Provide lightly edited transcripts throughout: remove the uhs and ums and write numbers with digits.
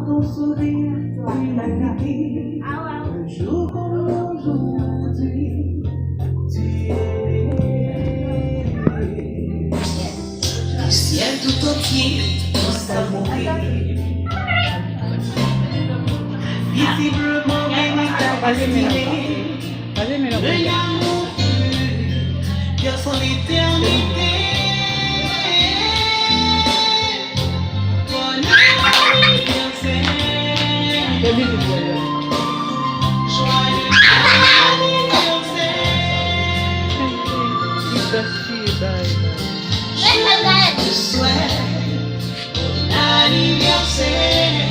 ton sourire, tu l'as guidé. Un jour comme aujourd'hui, tu es du ciel tout entier, ton savourer. Visiblement, béni ta destinée. Le l'amour vers son éternité. Bon anniversaire. Joyeux anniversaire. Je te souhaite bon anniversaire.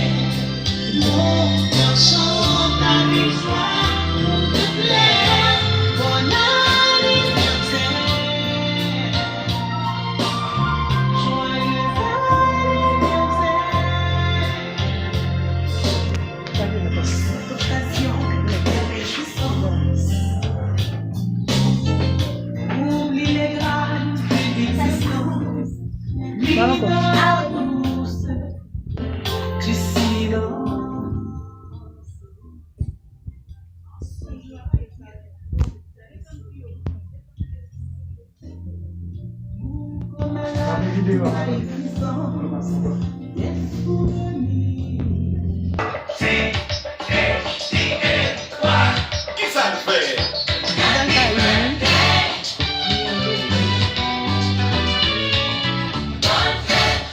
Mon cœur chante ta victoire pour te plaire. Bon anniversaire. Joyeux anniversaire. Cette occasion de réjouissance. Oublie les grammes d'existence. Lis dans la douce du silence.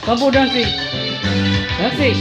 Kamu dancing. Dancing.